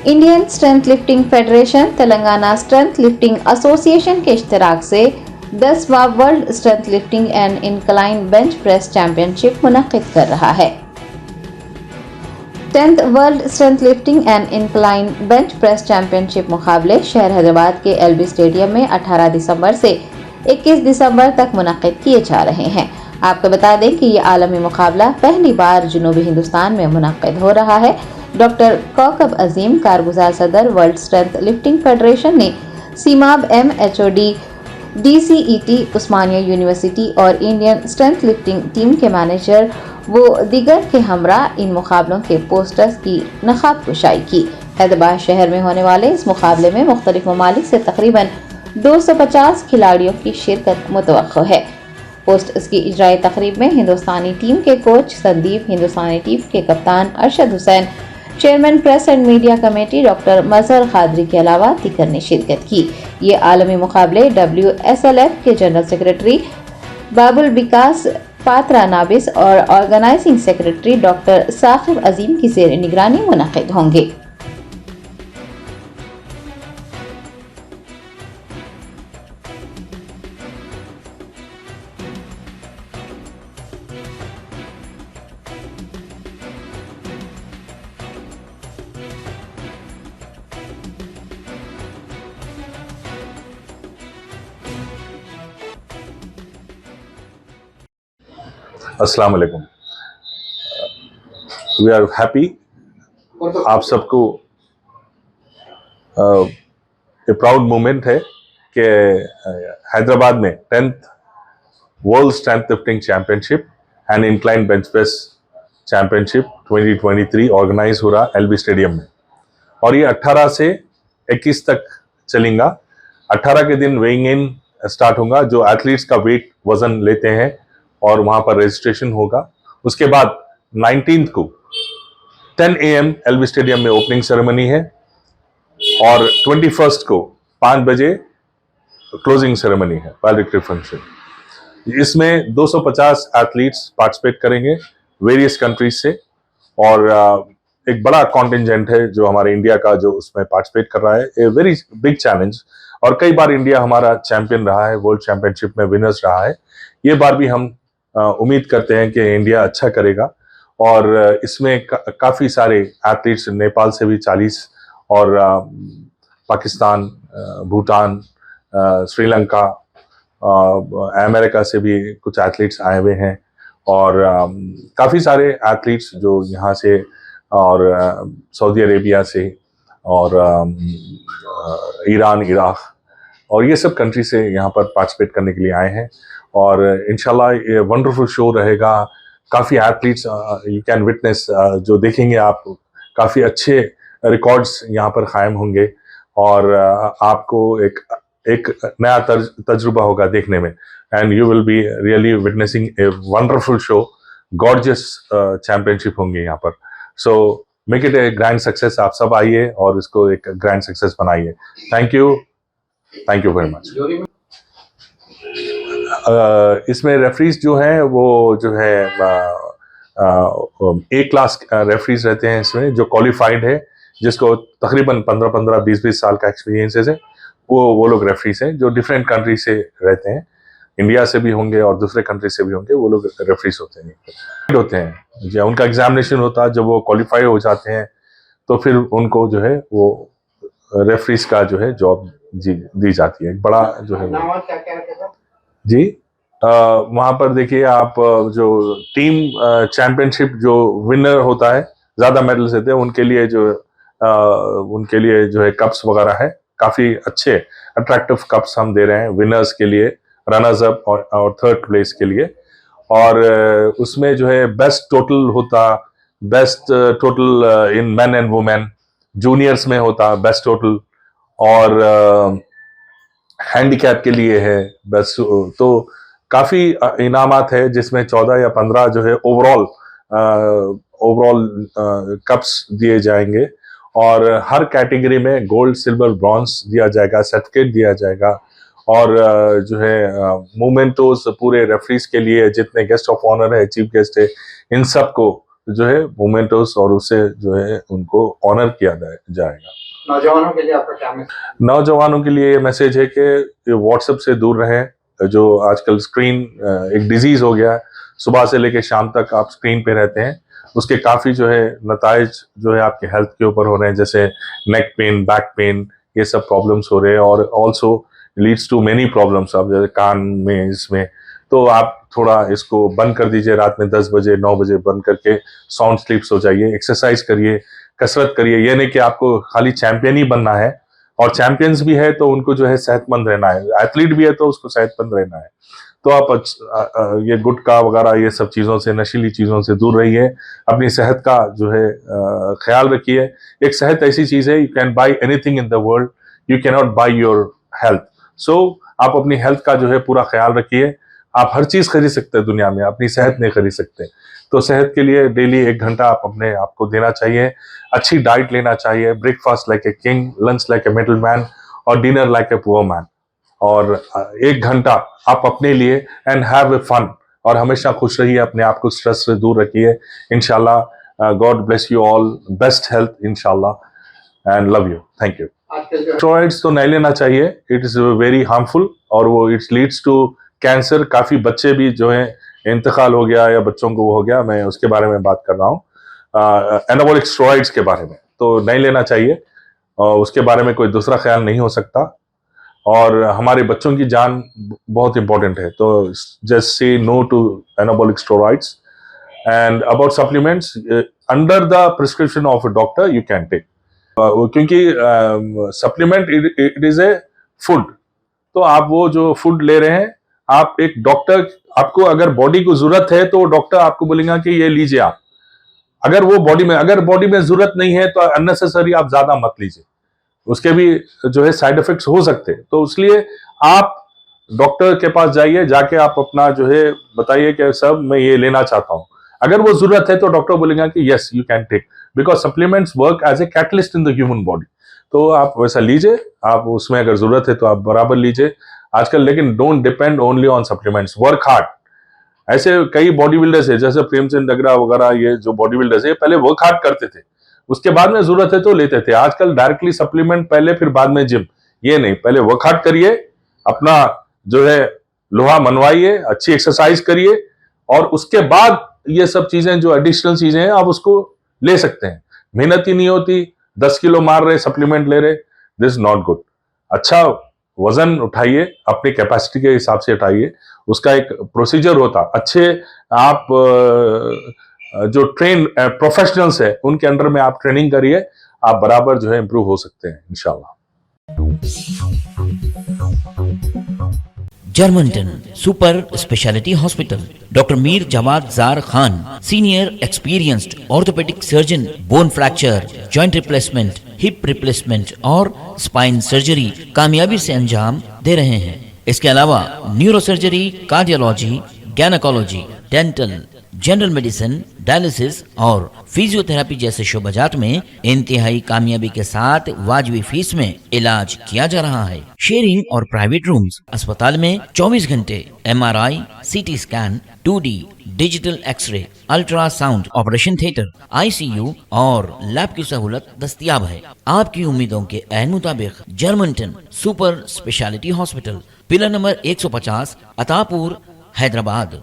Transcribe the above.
Indian strength lifting federation Telangana strength lifting association के इश्तराक से 10वां world strength lifting and incline bench press championship मुनक्किद कर रहा है। 10th world strength lifting and incline bench press championship मुकाबले शहर हैदराबाद के एलबी स्टेडियम में 18 दिसंबर से 21 दिसंबर तक मुनक्किद किए जा रहे हैं। आपको बता दें कि ये आलमी मुकाबला पहली बार जनूबी हिंदुस्तान में मुनक्किद हो रहा है। डॉक्टर कौकब अजीम, कारगुजार सदर, वर्ल्ड स्ट्रेंथ लिफ्टिंग फेडरेशन ने सीमाब MHOD, DCET, उस्मानिया यूनिवर्सिटी और इंडियन स्ट्रेंथ लिफ्टिंग टीम के मैनेजर वो दीगर के हमरा इन मुकाबलों के पोस्टर्स की नकाब कुशाई की। हैदराबाद शहर में होने वाले इस मुकाबले में मुख्तलिफ ममालिक से तकरीबन 250 खिलाड़ियों की शिरकत मुतवक्को है। पोस्टर्स की इजराई तकरीब में हिंदुस्तानी टीम के कोच संदीप, हिंदुस्तानी टीम के कप्तान Arshad Hussain, chairman press and media committee doctor Mazhar Qadri के अलावा दीगर ने शिरकत की। ये आलमी मुकाबले WSLF के जनरल सेक्रेटरी बाबुल विकास पात्रा नाबिस और ऑर्गेनाइजिंग सेक्रेटरी डॉक्टर साकिब अजीम की ज़ेर निगरानी मुनक्किद होंगे। अस्सलाम वालेकुम। वी आर हैप्पी आप सबको ये प्राउड मोमेंट है कि हैदराबाद में 10th world strength lifting championship and incline bench press championship 2023 organise हो रहा एलबी स्टेडियम में, और ये 18 से 21 तक चलेगा। 18 के दिन वेइंग इन स्टार्ट होगा, जो एथलीट्स का वेट वजन लेते हैं और वहां पर रजिस्ट्रेशन होगा। उसके बाद 19th को 10 AM एलबी स्टेडियम में ओपनिंग सेरेमनी है और 21st को 5 बजे क्लोजिंग सेरेमनी है, वैलेडिक्टरी फंक्शन। इसमें 250 एथलीट्स पार्टिसिपेट करेंगे वेरियस कंट्रीज से, और एक बड़ा कॉन्टिजेंट है जो हमारे इंडिया का जो उसमें पार्टिसिपेट कर रहा है। ए वेरी बिग चैलेंज, और कई बार इंडिया हमारा चैंपियन रहा है, वर्ल्ड चैंपियनशिप में विनर्स रहा है। ये बार भी हम उम्मीद करते हैं कि इंडिया अच्छा करेगा, और इसमें काफ़ी सारे एथलीट्स, नेपाल से भी 40 और पाकिस्तान, भूटान, श्रीलंका, अमेरिका से भी कुछ एथलीट्स आए हुए हैं, और काफ़ी सारे एथलीट्स जो यहाँ से और सऊदी अरेबिया से और ईरान, इराक और ये सब कंट्री से यहाँ पर पार्टिसिपेट करने के लिए आए हैं। और इंशाल्लाह ये वंडरफुल शो रहेगा। काफ़ी एथलीट्स यू कैन विटनेस, जो देखेंगे आप, काफ़ी अच्छे रिकॉर्ड्स यहाँ पर कायम होंगे, और आपको एक नया तजुर्बा होगा देखने में, and you will be really witnessing a wonderful show. Gorgeous championship होंगे यहाँ पर। So make it A grand success. आप सब आइए और इसको एक ग्रैंड सक्सेस बनाइए। Thank you very much. इसमें रेफरीज जो हैं वो जो है A क्लास रेफरीज रहते हैं इसमें, जो क्वालिफाइड है, जिसको तकरीबन 15-15, 20-20 साल का एक्सपीरियंसेस है। वो लोग रेफरीज हैं जो डिफरेंट कंट्री से रहते हैं, इंडिया से भी होंगे और दूसरे कंट्री से भी होंगे। वो लोग रेफरीज होते हैं जब उनका एग्जामिनेशन होता है, जब वो क्वालिफाई हो जाते हैं तो फिर उनको जो है वो रेफरीज का जो है जॉब दी जाती है। बड़ा जो है जी, वहाँ पर देखिए आप, जो टीम चैंपियनशिप जो विनर होता है, ज़्यादा मेडल्स देते हैं, उनके लिए जो है कप्स वगैरह है, काफ़ी अच्छे अट्रैक्टिव कप्स हम दे रहे हैं विनर्स के लिए, रनर्स अप और थर्ड प्लेस के लिए। और उसमें जो है बेस्ट टोटल होता, best total in main and women, juniors में होता बेस्ट टोटल, और हैंडीकैप के लिए है बस। तो काफी इनामात है, जिसमें 14 या 15 जो है ओवरऑल कप्स दिए जाएंगे, और हर कैटेगरी में गोल्ड, सिल्वर, ब्रॉन्ज दिया जाएगा, सर्टिफिकेट दिया जाएगा, और जो है मोमेंटोज पूरे रेफरीज के लिए, जितने गेस्ट ऑफ ऑनर है, चीफ गेस्ट है, इन सब को जो है मोमेंटोज और उससे जो है उनको ऑनर किया जाएगा। नौजवानों के लिए आपका क्या मैसेज? नौजवानों के लिए ये मैसेज है कि व्हाट्सएप से दूर रहें। जो आजकल स्क्रीन एक डिजीज हो गया है, सुबह से लेकर शाम तक आप स्क्रीन पे रहते हैं, उसके काफ़ी जो है नताइज जो है आपके हेल्थ के ऊपर हो रहे हैं, जैसे नेक पेन, बैक पेन, ये सब प्रॉब्लम्स हो रहे हैं और also leads to many problems. अब जैसे कान में, इसमें, तो आप थोड़ा इसको बंद कर दीजिए। रात में 10 बजे 9 बजे बंद करके साउंड स्लीप्स हो जाइए, एक्सरसाइज करिए, कसरत करिए। ये नहीं कि आपको खाली चैंपियन ही बनना है, और चैंपियंस भी है तो उनको जो है सेहतमंद रहना है, एथलीट भी है तो उसको सेहतमंद रहना है। तो आप ये गुटखा वगैरह ये सब चीज़ों से, नशीली चीज़ों से दूर रहिए, अपनी सेहत का जो है ख्याल रखिए। एक सेहत ऐसी चीज़ है, you can buy anything in the world, you can not buy your health. So आप अपनी हेल्थ का जो है पूरा ख्याल रखिए। आप हर चीज़ खरीद सकते हैं दुनिया में, अपनी सेहत नहीं खरीद सकते। तो सेहत के लिए डेली 1 घंटा आप अपने आप को देना चाहिए। अच्छी डाइट लेना चाहिए, breakfast like a king, lunch like a middle man और dinner like a poor man. और 1 घंटा आप अपने लिए एंड हैव ए फन, और हमेशा खुश रहिए, अपने आप को स्ट्रेस से दूर रखिए। इंशाल्लाह, God bless you all, best health इंशाल्लाह, and love you, thank you. Steroids तो नहीं लेना चाहिए, इट इज़ वेरी हार्मफुल, और वो इट्स लीड्स टू कैंसर। काफ़ी बच्चे भी जो है इंतकाल हो गया या बच्चों को वो हो गया, मैं उसके बारे में बात कर रहा हूँ, एनाबॉलिक स्टेरॉइड्स के बारे में। तो नहीं लेना चाहिए, और उसके बारे में कोई दूसरा ख्याल नहीं हो सकता, और हमारे बच्चों की जान बहुत इंपॉर्टेंट है। तो just say no to anabolic steroids, and about supplements, under the prescription of a doctor you can take, क्योंकि supplement it is a food. तो आप वो जो फूड ले रहे हैं, आप एक डॉक्टर, आपको अगर बॉडी को जरूरत है तो डॉक्टर आपको बोलेगा कि ये लीजिए आप। अगर बॉडी में जरूरत नहीं है तो अननेसेसरी आप ज्यादा मत लीजिए, उसके भी जो है साइड इफेक्ट्स हो सकते हैं। तो इसलिए आप डॉक्टर के पास जाइए, जाके आप अपना जो है बताइए कि सब मैं ये लेना चाहता हूं। अगर वो जरूरत है तो डॉक्टर बोलेगा कि yes you can take, because supplements work as a catalyst in the human body. तो आप वैसा लीजिए, आप उसमें अगर जरूरत है तो आप बराबर लीजिए आजकल, लेकिन don't depend only on supplements, work hard. ऐसे कई बॉडी बिल्डर्स है, जैसे प्रेमचंद अग्रा वगैरह, ये जो बॉडी बिल्डर्स है पहले वर्क हार्ड करते थे, उसके बाद में जरूरत है तो लेते थे। आजकल डायरेक्टली सप्लीमेंट पहले, फिर बाद में जिम, ये नहीं, पहले वर्क हार्ड करिए, अपना जो है लोहा मनवाइए, अच्छी एक्सरसाइज करिए, और उसके बाद ये सब चीजें जो एडिशनल चीजें हैं आप उसको ले सकते हैं। मेहनत ही नहीं होती, 10 किलो मार रहे, सप्लीमेंट ले रहे, दिस इज नॉट गुड। अच्छा वजन उठाइए, अपनी कैपेसिटी के हिसाब से उठाइए, उसका एक प्रोसीजर होता। अच्छे आप जो ट्रेन प्रोफेशनल्स है उनके अंडर में आप ट्रेनिंग करिए, आप बराबर जो है इंप्रूव हो सकते हैं इंशाल्लाह। जर्मनटन super speciality hospital, doctor Mir Jawad Zar Khan, senior experienced orthopaedic surgeon, bone fracture, joint replacement, hip replacement और स्पाइन सर्जरी कामयाबी से अंजाम दे रहे हैं। इसके अलावा neuro surgery, cardiology, gynaecology, dental, general medicine, dialysis और फिजियोथेरेपी जैसे शोबाजात में इंतहाई कामयाबी के साथ वाजिबी फीस में इलाज किया जा रहा है। शेयरिंग और प्राइवेट रूम्स, अस्पताल में 24 घंटे MRI, CT scan, 2D digital x-ray, ultrasound, operation theatre, ICU और लैब की सहूलत दस्तयाब है। आपकी उम्मीदों के ऐन मुताबिक Germanten super speciality hospital, pillar number 150, Attapur, Hyderabad.